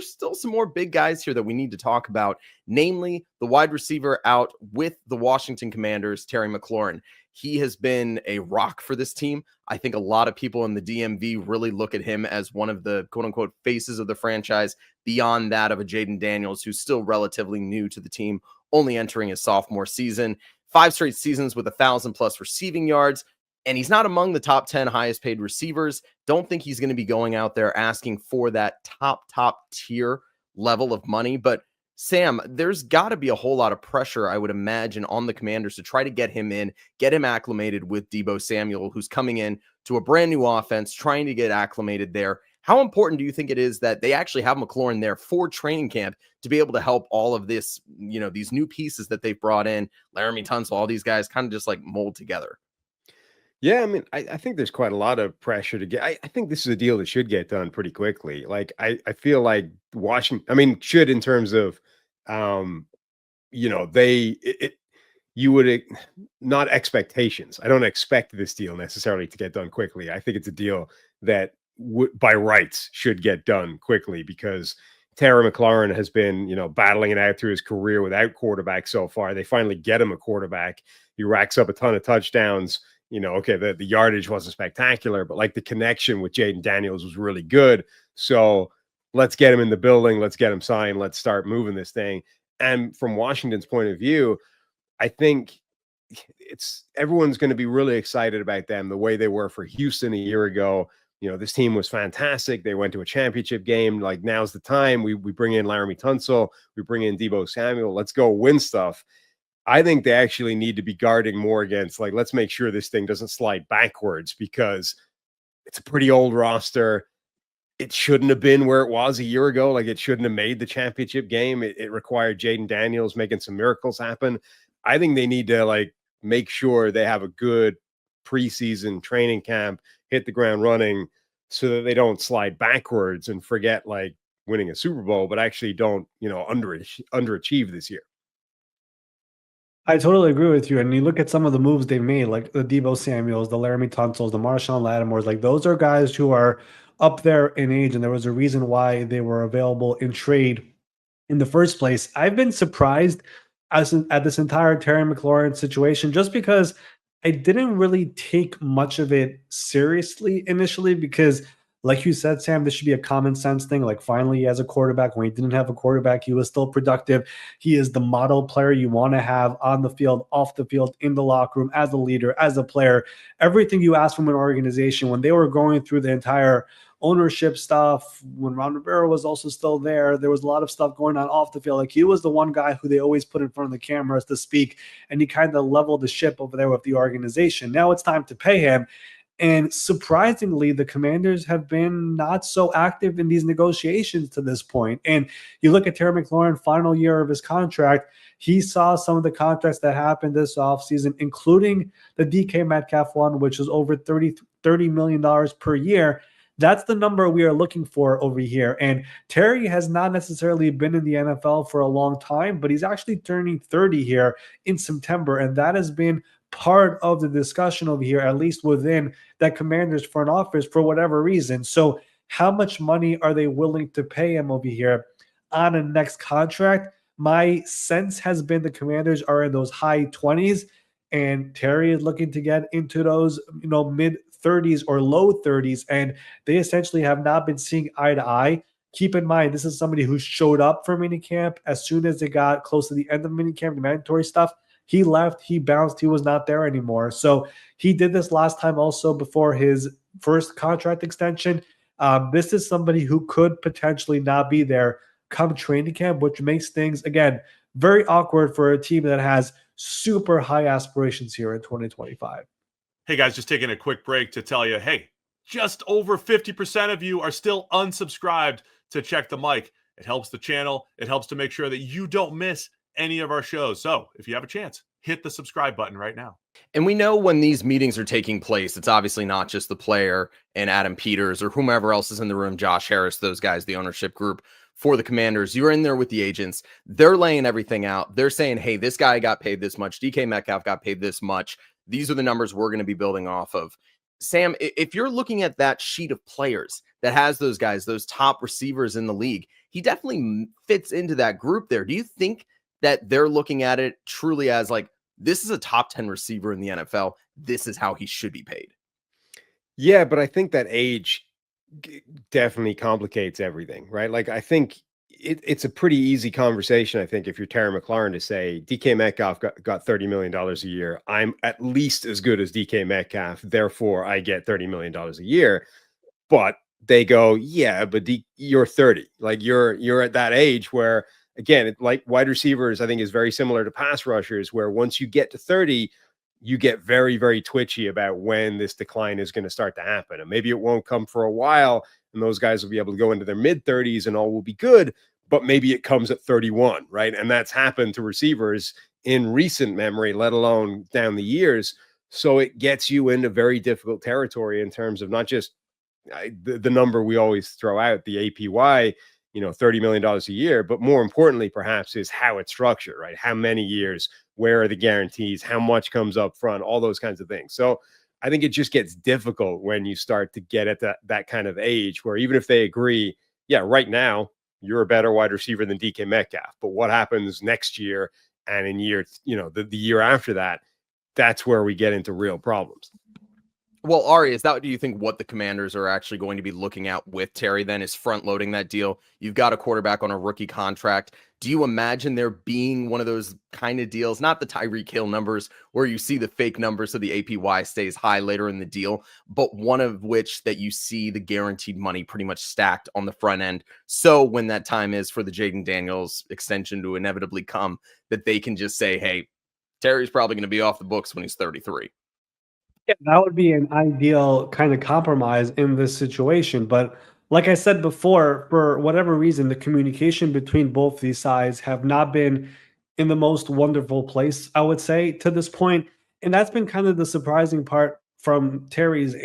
there's still some more big guys here that we need to talk about, namely the wide receiver out with the Washington Commanders, Terry McLaurin. He has been a rock for this team. I think a lot of people in the DMV really look at him as one of the quote-unquote faces of the franchise beyond that of a Jaden Daniels, who's still relatively new to the team, only entering his sophomore season. 5 straight seasons with 1,000+ receiving yards, and he's not among the top 10 highest paid receivers. Don't think he's going to be going out there asking for that top tier level of money. But Sam, there's got to be a whole lot of pressure, I would imagine, on the Commanders to try to get him in, get him acclimated with Deebo Samuel, who's coming in to a brand new offense, trying to get acclimated there. How important do you think it is that they actually have McLaurin there for training camp to be able to help all of this, these new pieces that they've brought in, Laramie Tunsil, all these guys kind of just like mold together? Yeah, I mean, I think there's quite a lot of pressure to get. I think this is a deal that should get done pretty quickly. Like, I feel like Washington, I mean, should in terms of, you would not expectations. I don't expect this deal necessarily to get done quickly. I think it's a deal that by rights should get done quickly because Terry McLaurin has been, battling it out through his career without quarterback so far. They finally get him a quarterback. He racks up a ton of touchdowns. Okay, the yardage wasn't spectacular, but like the connection with Jaden Daniels was really good. So let's get him in the building. Let's get him signed. Let's start moving this thing. And from Washington's point of view, I think everyone's going to be really excited about them the way they were for Houston a year ago. This team was fantastic. They went to a championship game. Like, now's the time. We bring in Laramie Tunsil. We bring in Deebo Samuel. Let's go win stuff. I think they actually need to be guarding more against, like, let's make sure this thing doesn't slide backwards because it's a pretty old roster. It shouldn't have been where it was a year ago. Like, it shouldn't have made the championship game. It required Jaden Daniels making some miracles happen. I think they need to, make sure they have a good preseason training camp, hit the ground running so that they don't slide backwards and forget, winning a Super Bowl, but actually don't, underachieve this year. I totally agree with you. And you look at some of the moves they've made, like the Deebo Samuels, the Laramie Tunsils, the Marshawn Lattimores, those are guys who are up there in age. And there was a reason why they were available in trade in the first place. I've been surprised at this entire Terry McLaurin situation just because I didn't really take much of it seriously initially because, like you said, Sam, this should be a common sense thing. Like, finally, he has a quarterback. When he didn't have a quarterback, he was still productive. He is the model player you want to have on the field, off the field, in the locker room, as a leader, as a player. Everything you ask from an organization. When they were going through the entire ownership stuff, when Ron Rivera was also still there was a lot of stuff going on off the field. Like, he was the one guy who they always put in front of the cameras to speak, and he kind of leveled the ship over there with the organization. Now it's time to pay him. And surprisingly, the Commanders have been not so active in these negotiations to this point. And you look at Terry McLaurin, final year of his contract, he saw some of the contracts that happened this offseason, including the DK Metcalf one, which is over $30 million per year. That's the number we are looking for over here. And Terry has not necessarily been in the NFL for a long time, but he's actually turning 30 here in September. And that has been part of the discussion over here, at least within that Commanders front office, for whatever reason. So how much money are they willing to pay him over here on a next contract? My sense has been the Commanders are in those high 20s, and Terry is looking to get into those, mid 30s or low 30s, and they essentially have not been seeing eye to eye. Keep in mind, this is somebody who showed up for minicamp as soon as it got close to the end of minicamp, the mandatory stuff. He left, he bounced, he was not there anymore. So he did this last time also before his first contract extension. This is somebody who could potentially not be there come training camp, which makes things, again, very awkward for a team that has super high aspirations here in 2025. Hey, guys, just taking a quick break to tell you, hey, just over 50% of you are still unsubscribed to Check the Mic. It helps the channel. It helps to make sure that you don't miss any of our shows. So if you have a chance, hit the subscribe button right now. And we know when these meetings are taking place, it's obviously not just the player and Adam Peters or whomever else is in the room, Josh Harris, those guys, the ownership group for the Commanders. You're in there with the agents. They're laying everything out. They're saying, hey, this guy got paid this much. DK Metcalf got paid this much. These are the numbers we're going to be building off of. Sam, if you're looking at that sheet of players that has those guys, those top receivers in the league, he definitely fits into that group there. Do you think that they're looking at it truly as like, this is a top 10 receiver in the NFL. This is how he should be paid? Yeah, but I think that age definitely complicates everything, right? Like, I think it's a pretty easy conversation, I think, if you're Terry McLaurin, to say DK Metcalf got $30 million a year. I'm at least as good as DK Metcalf, therefore I get $30 million a year. But they go, yeah, but you're 30. Like, you're at that age where, again, like wide receivers, I think, is very similar to pass rushers, where once you get to 30, you get very, very twitchy about when this decline is going to start to happen. And maybe it won't come for a while, and those guys will be able to go into their mid-30s and all will be good, but maybe it comes at 31, right? And that's happened to receivers in recent memory, let alone down the years. So it gets you into very difficult territory in terms of not just the number we always throw out, the APY, $30 million a year, but more importantly, perhaps, is how it's structured, right? How many years, where are the guarantees, how much comes up front, all those kinds of things. So I think it just gets difficult when you start to get at that kind of age where, even if they agree, yeah, right now you're a better wide receiver than DK Metcalf, but what happens next year and in year, the year after that, that's where we get into real problems. Well, Ari, do you think what the Commanders are actually going to be looking at with Terry then is front loading that deal? You've got a quarterback on a rookie contract. Do you imagine there being one of those kind of deals, not the Tyreek Hill numbers where you see the fake numbers so the APY stays high later in the deal, but one of which that you see the guaranteed money pretty much stacked on the front end? So when that time is for the Jaden Daniels extension to inevitably come, that they can just say, hey, Terry's probably going to be off the books when he's 33. Yeah, that would be an ideal kind of compromise in this situation. But like I said before, for whatever reason, the communication between both these sides have not been in the most wonderful place, I would say, to this point. And that's been kind of the surprising part from Terry's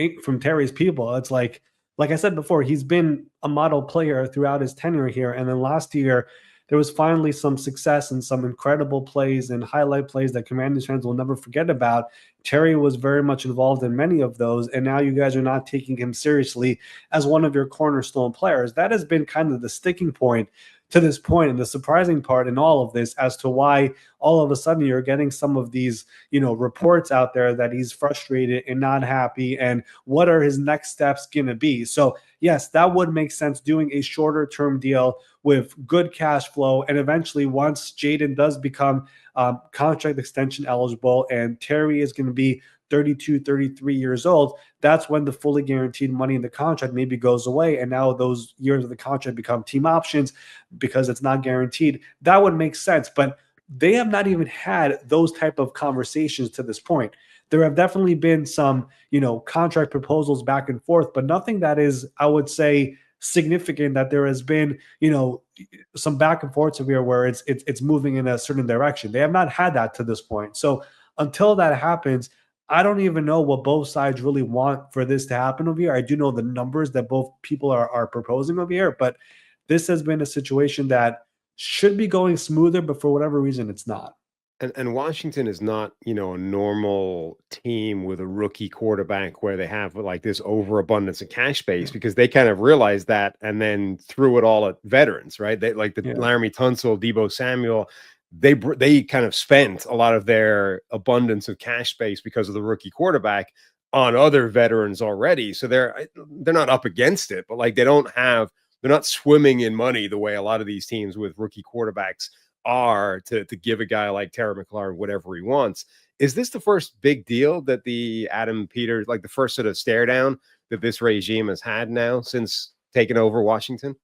people. It's like I said before, he's been a model player throughout his tenure here. And then last year, there was finally some success and some incredible plays and highlight plays that Commanders fans will never forget about. Terry was very much involved in many of those, and now you guys are not taking him seriously as one of your cornerstone players. That has been kind of the sticking point to this point, and the surprising part in all of this as to why all of a sudden you're getting some of these, reports out there that he's frustrated and not happy, and what are his next steps going to be? So yes, that would make sense, doing a shorter term deal with good cash flow. And eventually, once Jaden does become contract extension eligible and Terry is going to be 32, 33 years old, that's when the fully guaranteed money in the contract maybe goes away. And now those years of the contract become team options because it's not guaranteed. That would make sense. But they have not even had those type of conversations to this point. There have definitely been some, contract proposals back and forth, but nothing that is, I would say, significant that there has been, some back and forth here where it's moving in a certain direction. They have not had that to this point. So until that happens, I don't even know what both sides really want for this to happen over here. I do know the numbers that both people are proposing over here, but this has been a situation that should be going smoother, but for whatever reason, it's not. And Washington is not, a normal team with a rookie quarterback where they have like this overabundance of cash space, because they kind of realized that and then threw it all at veterans, right? They like Laramie Tunsil, Deebo Samuel. They kind of spent a lot of their abundance of cash space because of the rookie quarterback on other veterans already. So they're not up against it, but like they're not swimming in money the way a lot of these teams with rookie quarterbacks are to give a guy like Terry McLaurin whatever he wants. Is this the first big deal that the Adam Peters, like the first sort of stare down that this regime has had now since taking over Washington?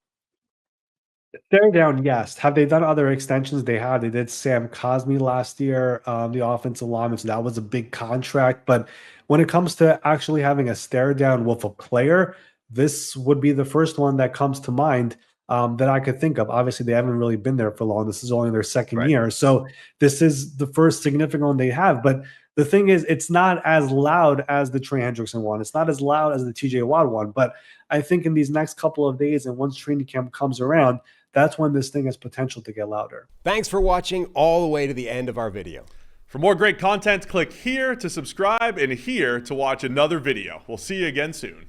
Stare down, yes. Have they done other extensions? They have. They did Sam Cosmi last year, the offensive lineman, so that was a big contract. But when it comes to actually having a stare down with a player, this would be the first one that comes to mind that I could think of. Obviously, they haven't really been there for long. This is only their second year. So this is the first significant one they have. But the thing is, it's not as loud as the Trey Hendrickson one. It's not as loud as the TJ Watt one. But I think in these next couple of days and once training camp comes around, that's when this thing has potential to get louder. Thanks for watching all the way to the end of our video. For more great content, click here to subscribe and here to watch another video. We'll see you again soon.